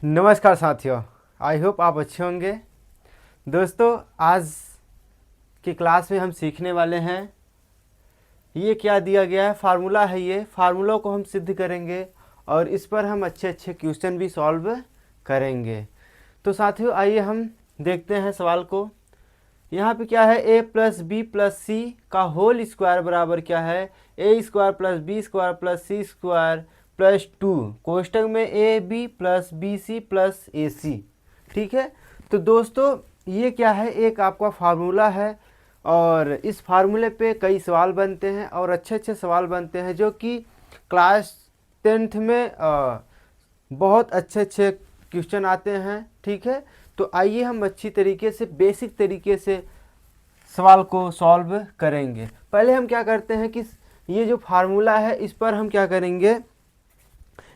नमस्कार साथियों, I hope आप अच्छे होंगे। दोस्तों, आज की क्लास में हम सीखने वाले हैं ये क्या दिया गया है, फार्मूला है। ये फार्मूला को हम सिद्ध करेंगे और इस पर हम अच्छे अच्छे क्वेश्चन भी सॉल्व करेंगे। तो साथियों, आइए हम देखते हैं सवाल को। यहाँ पे क्या है, a plus B plus C का होल स्क्वायर बराबर क्या है, A square plus B square plus C square plus 2 कोष्टक में A B plus B C plus A C. ठीक है। तो दोस्तों, ये क्या है, एक आपका फार्मूला है और इस फार्मूले पे कई सवाल बनते हैं और अच्छे अच्छे सवाल बनते हैं जो कि क्लास 10th में बहुत अच्छे अच्छे क्वेश्चन आते हैं। ठीक है। तो आइए हम अच्छी तरीके से, बेसिक तरीके से सवाल को सॉल्व करेंगे। पहले हम क्या करते हैं कि ये जो फार्मूला है इस पर हम क्या करेंगे,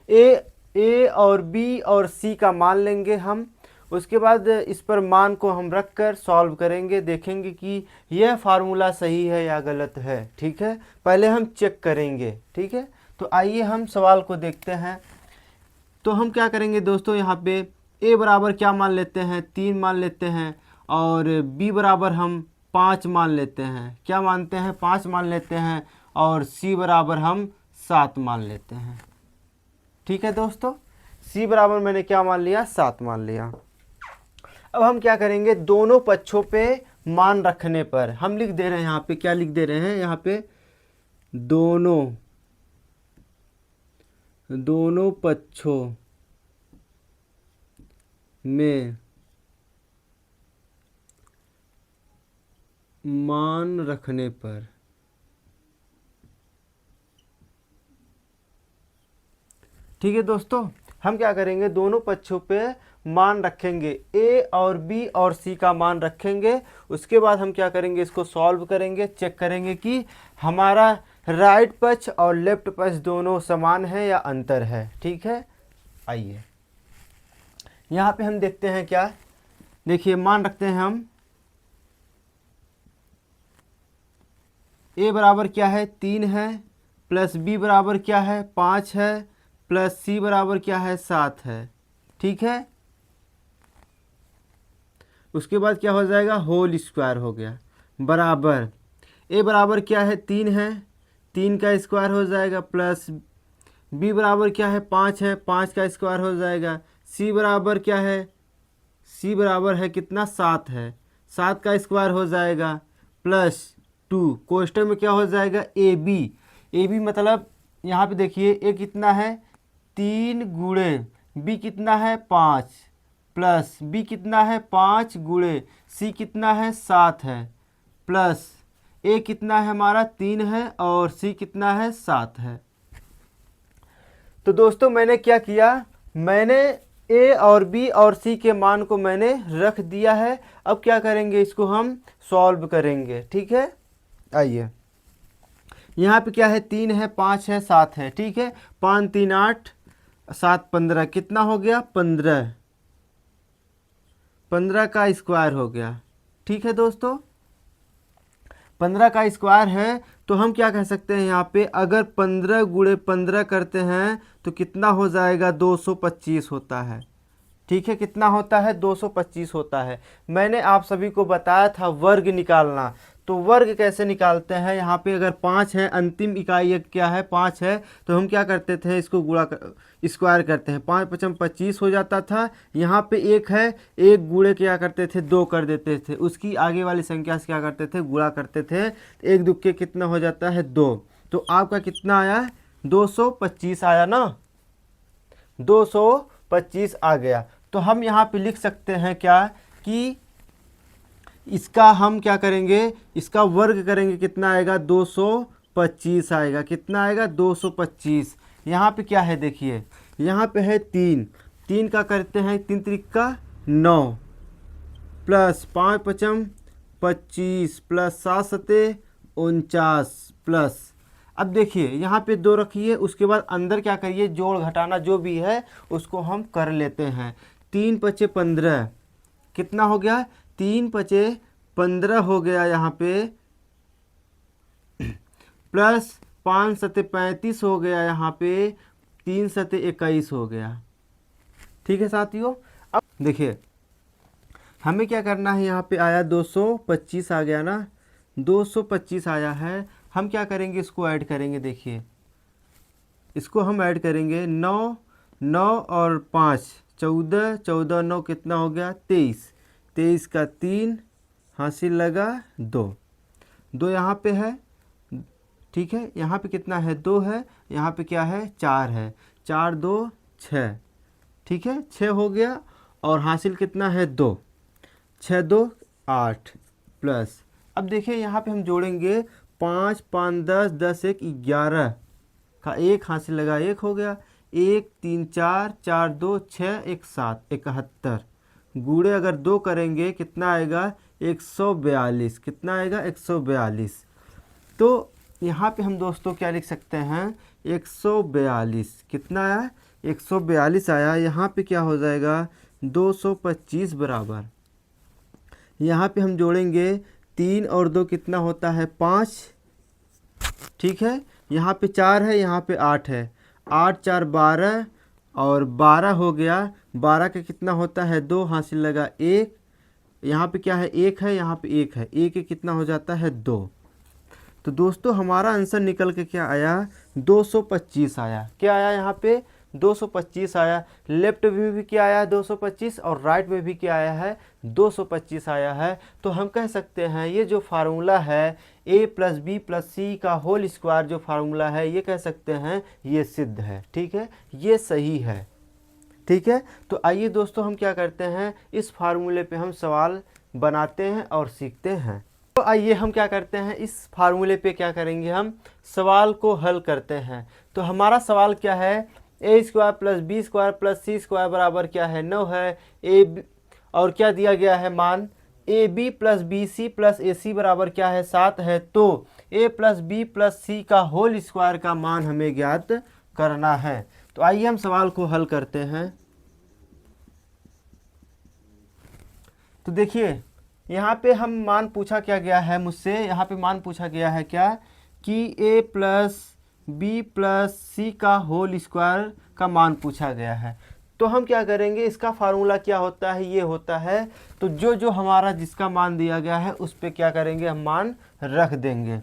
ए और बी और सी का मान लेंगे हम। उसके बाद इस पर मान को हम रख कर सॉल्व करेंगे, देखेंगे कि यह फार्मूला सही है या गलत है। ठीक है। पहले हम चेक करेंगे। ठीक है। तो आइए हम सवाल को देखते हैं। तो हम क्या करेंगे दोस्तों, यहाँ पे ए बराबर क्या मान लेते हैं, 3 मान लेते हैं और बी बराबर हम 5 मान लेते हैं। क्या मानते हैं, 5 मान लेते हैं और सी बराबर हम 7 मान लेते हैं। ठीक है दोस्तों, सी बराबर मैंने क्या मान लिया, 7 मान लिया। अब हम क्या करेंगे, दोनों पक्षों पे मान रखने पर हम लिख दे रहे हैं, यहाँ पे क्या लिख दे रहे हैं, यहाँ पे दोनों पक्षों में मान रखने पर ठीक है दोस्तों, हम क्या करेंगे, दोनों पक्षों पे मान रखेंगे, ए और बी और सी का मान रखेंगे। उसके बाद हम क्या करेंगे, इसको सॉल्व करेंगे, चेक करेंगे कि हमारा राइट पक्ष और लेफ्ट पक्ष दोनों समान है या अंतर है। ठीक है। आइए यहाँ पे हम देखते हैं, क्या देखिए, मान रखते हैं हम। ए बराबर क्या है, 3 है, प्लस बी बराबर क्या है, 5 है, प्लस सी बराबर क्या है, 7 है। ठीक है। उसके बाद क्या हो जाएगा, होल स्क्वायर हो गया, बराबर ए बराबर क्या है, 3 है, 3 का स्क्वायर हो जाएगा, प्लस बी बराबर क्या है, 5 है, 5 का स्क्वायर हो जाएगा, सी बराबर क्या है, सी बराबर है कितना, 7 है, 7 का स्क्वायर हो जाएगा, प्लस 2 कोष्टक में क्या हो जाएगा, ए बी मतलब यहाँ पे देखिए, ए कितना है, 3 गुणे बी कितना है, 5, प्लस बी कितना है, 5 गुणे सी कितना है, 7 है, प्लस ए कितना है हमारा, 3 है और सी कितना है, 7 है। तो दोस्तों, मैंने क्या किया, मैंने ए और बी और सी के मान को मैंने रख दिया है। अब क्या करेंगे, इसको हम सॉल्व करेंगे। ठीक है। आइए, यहाँ पे क्या है, 3 है, 5 है, 7 है। ठीक है। 5 3 8 7 15 कितना हो गया, 15, 15 का स्क्वायर हो गया। ठीक है दोस्तों, 15 का स्क्वायर है तो हम क्या कह सकते हैं, यहाँ पे अगर 15 गुणे 15 करते हैं तो कितना हो जाएगा, 225 होता है। ठीक है। कितना होता है, 225 होता है। मैंने आप सभी को बताया था वर्ग निकालना, तो वर्ग कैसे निकालते हैं, यहाँ पे अगर 5 है, अंतिम इकाई क्या है, 5 है, तो हम क्या करते थे, इसको स्क्वायर करते हैं, 5 5 25 हो जाता था। यहाँ पे 1 है, 1 गुणे क्या करते थे, 2 कर देते थे, उसकी आगे वाली संख्या से क्या करते थे, गुणा करते थे। 1 दुक्के कितना हो जाता है, 2। तो आपका कितना आया, 225 आया ना, 225 आ गया। तो हम यहाँ पे लिख सकते हैं क्या, कि इसका हम क्या करेंगे, इसका वर्ग करेंगे, कितना आएगा, 225 आएगा। कितना आएगा, 225। यहाँ पे क्या है, देखिए, यहाँ पे है 3, 3 का करते हैं, 3 त्रिका 9, प्लस 5 पचम 25, प्लस 7 सते 49, प्लस, अब देखिए यहाँ पे 2 रखिए, उसके बाद अंदर क्या करिए, जोड़ घटाना जो भी है उसको हम कर लेते हैं। 3 पचे 15 कितना हो गया, 3 पचे 15 हो गया यहाँ पे, प्लस 5 सते 35 हो गया यहाँ पे, 3 सते 21 हो गया। ठीक है साथियों। अब देखिए हमें क्या करना है, यहाँ पे आया 225 आ गया ना, 225 आया है। हम क्या करेंगे, इसको ऐड करेंगे। देखिए इसको हम ऐड करेंगे, 9 9 और 5 14, 14 9 कितना हो गया 23, 23 का 3 हासिल लगा 2, 2 यहाँ पे है, ठीक है। यहाँ पे कितना है 2 है, यहाँ पे क्या है 4 है, 4 2 6, ठीक है 6 हो गया। और हासिल कितना है 2, 6 2 8 प्लस। अब देखिए यहाँ पे हम जोड़ेंगे 5 5 10 10 1 11 का 1 हासिल लगा 1 हो गया, 1 3 4 4 2 6 1 7 71, गुणे अगर 2 करेंगे कितना आएगा 142, कितना आएगा 142। तो यहाँ पे हम दोस्तों क्या लिख सकते हैं 142, कितना आया 142 आया। यहाँ पे क्या हो जाएगा 225 बराबर, यहाँ पे हम जोड़ेंगे 3 और 2 कितना होता है 5, ठीक है। यहाँ पे 4 है, यहाँ पे 8 है, 8 4 12 और 12 हो गया, 12 का कितना होता है 2 हासिल लगा 1, यहाँ पे क्या है 1 है, यहाँ पे 1 है, 1 कितना हो जाता है 2। तो दोस्तों हमारा आंसर निकल के क्या आया 225 आया। क्या आया यहाँ पे 225 आया। लेफ्ट में भी क्या आया 225 और राइट में भी क्या आया है 225 आया है। तो हम कह सकते हैं ये जो फार्मूला है a plus B plus C का होल स्क्वायर जो फार्मूला है, ये कह सकते हैं ये सिद्ध है, ठीक है, ये सही है, ठीक है। तो आइए दोस्तों हम क्या करते हैं, इस फार्मूले पे हम सवाल बनाते हैं और सीखते हैं। तो आइए हम क्या करते हैं, इस फार्मूले पे क्या करेंगे, हम सवाल को हल करते हैं। तो हमारा सवाल क्या है, A square plus B square plus C square बराबर क्या है 9 है, और क्या दिया गया है मान, A B plus B C plus A C बराबर क्या है 7 है। तो A plus B plus C का होल स्क्वायर का मान हमें ज्ञात करना है। तो आइए हम सवाल को हल करते हैं। तो देखिए यहाँ पे हम मान पूछा क्या गया है मुझसे, यहाँ पे मान पूछा गया है क्या कि a plus B plus C का होल स्क्वायर का मान पूछा गया है। तो हम क्या करेंगे, इसका फार्मूला क्या होता है, ये होता है। तो जो जो हमारा जिसका मान दिया गया है उस पर क्या करेंगे, हम मान रख देंगे।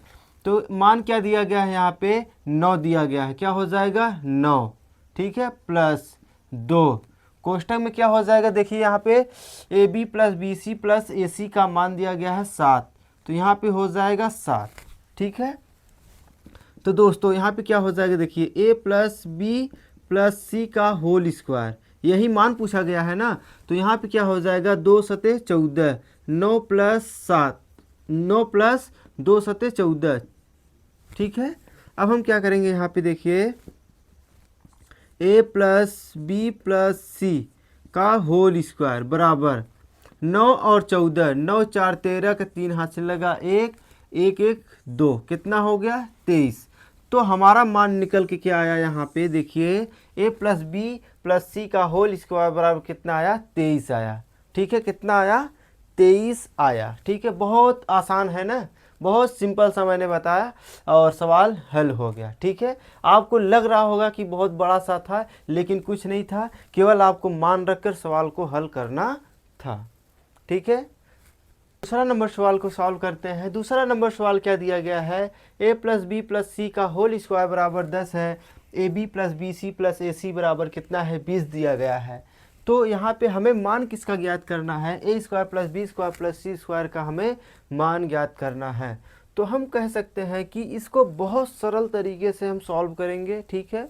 तो मान क्या दिया गया है, यहाँ पे 9 दिया गया है, क्या हो जाएगा 9, ठीक है, प्लस 2 कोष्टक में क्या हो जाएगा, देखिए यहाँ पे A B plus B C plus A C का मान दिया गया है 7, तो यहाँ पे हो जाएगा 7, ठीक है। तो दोस्तों यहाँ पे क्या हो जाएगा, देखिए ए प्लस बी प्लस सी का होल स्क्वायर, यही मान पूछा गया है ना। तो यहाँ पे क्या हो जाएगा 2 सते 14, 9 प्लस 7, 9 प्लस 2 सते 14, ठीक है। अब हम क्या करेंगे, यहाँ पे देखिए a plus B plus C का होल स्क्वायर बराबर 9 और 14, 9 4 13 का 3 हाथ से लगा 1 1 1 2, कितना हो गया 23। तो हमारा मान निकल के क्या आया, यहाँ पे देखिए a plus B plus C का होल स्क्वायर बराबर कितना आया 23 आया, ठीक है, कितना आया 23 आया, ठीक है। बहुत आसान है ना, बहुत सिंपल सा मैंने बताया और सवाल हल हो गया, ठीक है। आपको लग रहा होगा कि बहुत बड़ा सा था, लेकिन कुछ नहीं था, केवल आपको मान रखकर सवाल को हल करना था, ठीक है। दूसरा नंबर सवाल को सॉल्व करते हैं। दूसरा नंबर सवाल क्या दिया गया है, a plus B plus C का होल स्क्वायर बराबर 10 है, A B plus B C plus A C बराबर कितना है 20 दिया गया है। तो यहाँ पे हमें मान किसका ज्ञात करना है, A square plus B square plus C square का हमें मान ज्ञात करना है। तो हम कह सकते हैं कि इसको बहुत सरल तरीके से हम सॉल्व करेंगे, ठीक है।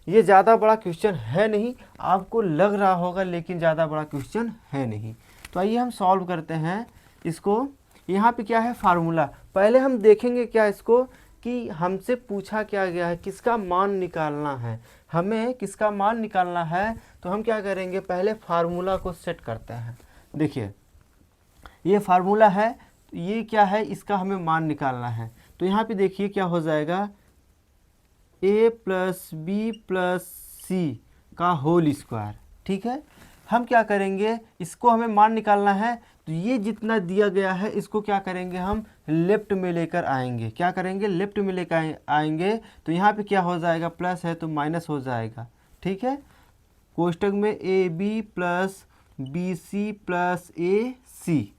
ये ज़्यादा बड़ा क्वेश्चन है नहीं, आपको लग रहा होगा लेकिन ज़्यादा बड़ा क्वेश्चन है नहीं। तो आइए हम सॉल्व करते हैं इसको। यहाँ पे क्या है फार्मूला, पहले हम देखेंगे क्या इसको कि हमसे पूछा क्या गया है, किसका मान निकालना है, हमें किसका मान निकालना है। तो हम क्या करेंगे, पहले फार्मूला को सेट करते हैं। देखिए ये फार्मूला है, ये क्या है, इसका हमें मान निकालना है। तो यहाँ पे देखिए क्या हो जाएगा, a plus B plus C का होल स्क्वायर, ठीक है। हम क्या करेंगे, इसको हमें मान निकालना है। तो ये जितना दिया गया है इसको क्या करेंगे, हम लेफ्ट में लेकर आएंगे, क्या करेंगे लेफ्ट में लेकर आएंगे। तो यहाँ पे क्या हो जाएगा, प्लस है तो माइनस हो जाएगा, ठीक है। कोष्टक में A B plus B C plus A C,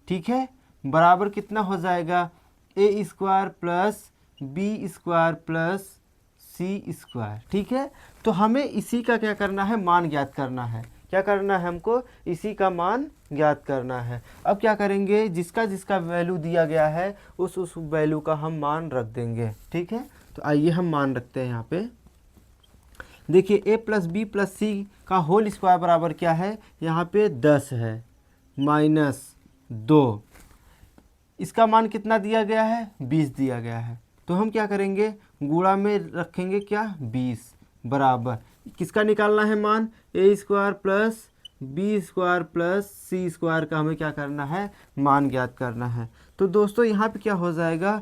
ठीक है, बराबर कितना हो जाएगा, A square plus B square plus C square, ठीक है। तो हमें इसी का क्या करना है, मान ज्ञात करना है। क्या करना है हमको, इसी का मान ज्ञात करना है। अब क्या करेंगे, जिसका जिसका वैल्यू दिया गया है उस वैल्यू का हम मान रख देंगे, ठीक है। तो आइए हम मान रखते हैं यहाँ पे। देखिए a plus B plus C का होल स्क्वायर बराबर क्या है, यहाँ पे 10 है माइनस 2, इसका मान कितना दिया गया है, 20 दिया गया है। तो हम क्या करेंगे, गुणा में रखेंगे क्या, 20 बराबर किसका निकालना है मान, A square plus B square plus C square का हमें क्या करना है, मान ज्ञात करना है। तो दोस्तों यहाँ पे क्या हो जाएगा,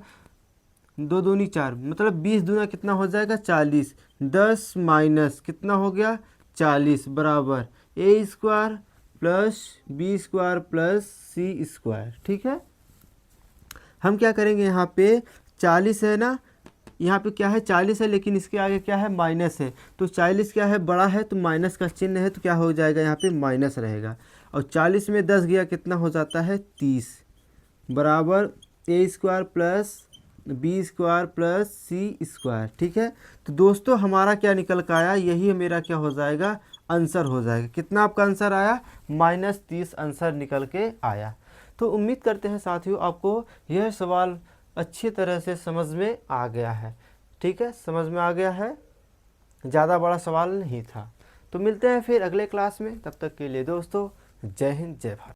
2 दूनी 4, मतलब 20 दूना कितना हो जाएगा, 40, 10 माइनस कितना हो गया, 40 बराबर A square plus B square plus C square, ठीक है। हम क्या करेंगे, यहाँ पे 40 है ना, यहाँ पे क्या है 40 है, लेकिन इसके आगे क्या है, माइनस है। तो 40 क्या है, बड़ा है तो माइनस का चिन्ह है, तो क्या हो जाएगा, यहाँ पे माइनस रहेगा। और 40 में 10 गया कितना हो जाता है, 30 बराबर A square plus B square plus C square, ठीक है। तो दोस्तों हमारा क्या निकल कर आया, यही मेरा क्या हो जाएगा, आंसर हो जाएगा। कितना आपका आंसर आया, -30 आंसर निकल के आया। तो उम्मीद करते हैं साथियों आपको यह सवाल अच्छी तरह से समझ में आ गया है, ठीक है, समझ में आ गया है, ज़्यादा बड़ा सवाल नहीं था। तो मिलते हैं फिर अगले क्लास में, तब तक के लिए दोस्तों जय हिंद जय भारत।